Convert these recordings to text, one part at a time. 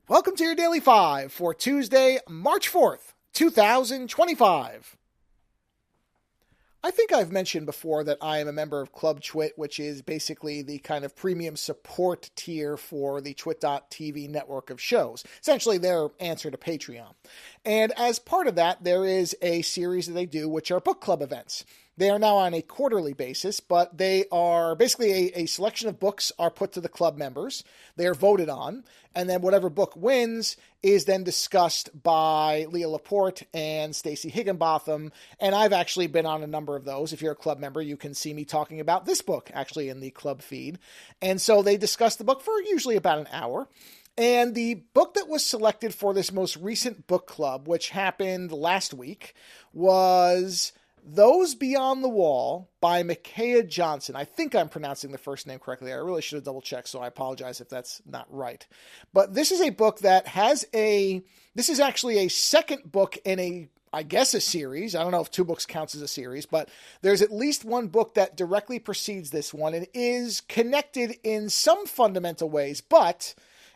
Welcome to your Daily 5 for Tuesday, March 4th, 2025. I think I've mentioned before that I am a member of Club Twit, which is basically the kind of premium support tier for the Twit.tv network of shows, essentially their answer to Patreon. And as part of that, there is a series that they do, which are book club events. They are now on a quarterly basis, but they are basically a selection of books are put to the club members. They are voted on, and then whatever book wins is then discussed by Leah Laporte and Stacey Higginbotham, and I've actually been on a number of those. If you're a club member, you can see me talking about this book actually in the club feed. And so they discuss the book for usually about an hour. And the book that was selected for this most recent book club, which happened last week, was Those Beyond the Wall by Micaiah Johnson. I think I'm pronouncing the first name correctly. I really should have double checked, so I apologize if that's not right. But this is a book that this is actually a second book in I guess a series. I don't know if 2 books counts as a series, but there's at least one book that directly precedes this one and is connected in some fundamental ways, but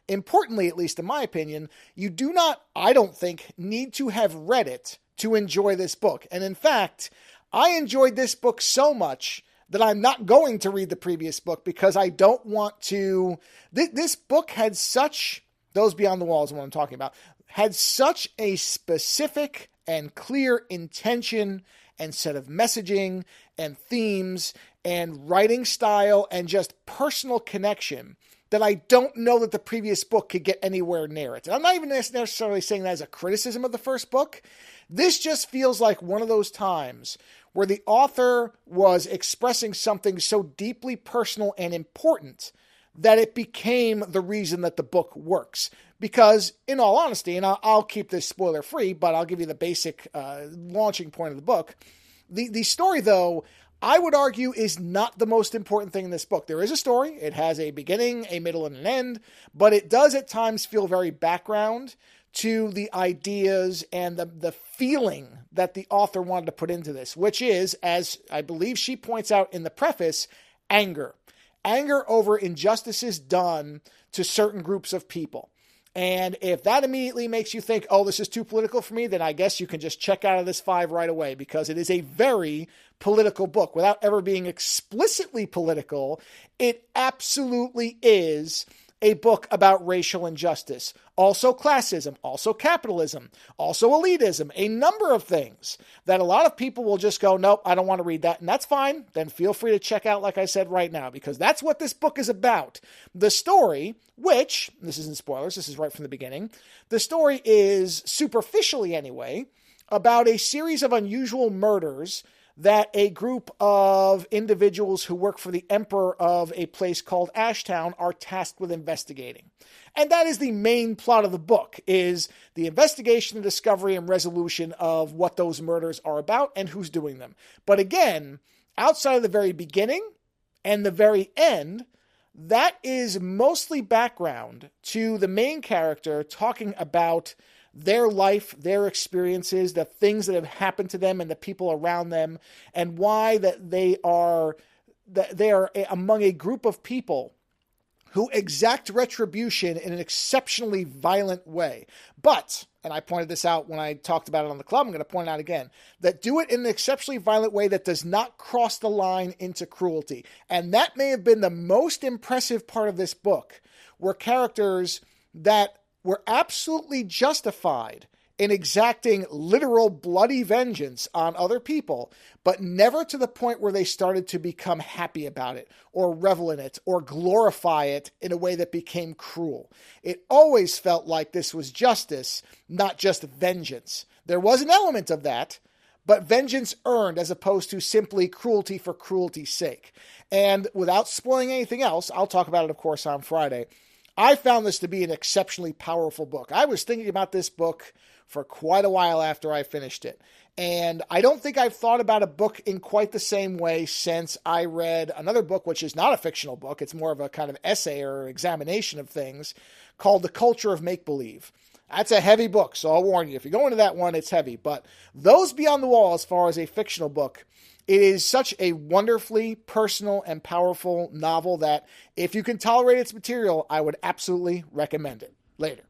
importantly, at least in my opinion, you do not, I don't think, need to have read it to enjoy this book. And in fact, I enjoyed this book so much that I'm not going to read the previous book because I don't want to. This book had such, Those Beyond the Wall is what I'm talking about, had such a specific and clear intention and set of messaging and themes and writing style and just personal connection that I don't know that the previous book could get anywhere near it. And I'm not even necessarily saying that as a criticism of the first book. This just feels like one of those times where the author was expressing something so deeply personal and important that it became the reason that the book works. Because, in all honesty, and I'll keep this spoiler free, but I'll give you the basic launching point of the book. The story, though, I would argue is not the most important thing in this book. There is a story. It has a beginning, a middle, and an end, but it does at times feel very background to the ideas and the feeling that the author wanted to put into this, which is, as I believe she points out in the preface, anger. Anger over injustices done to certain groups of people. And if that immediately makes you think, oh, this is too political for me, then I guess you can just check out of this 5 right away, because it is a very political book. Without ever being explicitly political, it absolutely is a book about racial injustice, also classism, also capitalism, also elitism, a number of things that a lot of people will just go, nope, I don't want to read that. And that's fine. Then feel free to check out, like I said, right now, because that's what this book is about. The story, which, this isn't spoilers, this is right from the beginning, the story is, superficially anyway, about a series of unusual murders that a group of individuals who work for the emperor of a place called Ashtown are tasked with investigating. And that is the main plot of the book, is the investigation, the discovery, and resolution of what those murders are about and who's doing them. But again, outside of the very beginning and the very end, that is mostly background to the main character talking about their life, their experiences, the things that have happened to them and the people around them, and why that they are among a group of people who exact retribution in an exceptionally violent way. But, and I pointed this out when I talked about it on the club, I'm going to point out again, that do it in an exceptionally violent way that does not cross the line into cruelty. And that may have been the most impressive part of this book, were characters that were absolutely justified in exacting literal bloody vengeance on other people, but never to the point where they started to become happy about it, or revel in it, or glorify it in a way that became cruel. It always felt like this was justice, not just vengeance. There was an element of that, but vengeance earned as opposed to simply cruelty for cruelty's sake. And without spoiling anything else, I'll talk about it, of course, on Friday, I found this to be an exceptionally powerful book. I was thinking about this book for quite a while after I finished it. And I don't think I've thought about a book in quite the same way since I read another book, which is not a fictional book. It's more of a kind of essay or examination of things, called The Culture of Make-Believe. That's a heavy book, so I'll warn you. If you go into that one, it's heavy. But Those Beyond the Wall, as far as a fictional book, it is such a wonderfully personal and powerful novel that if you can tolerate its material, I would absolutely recommend it. Later.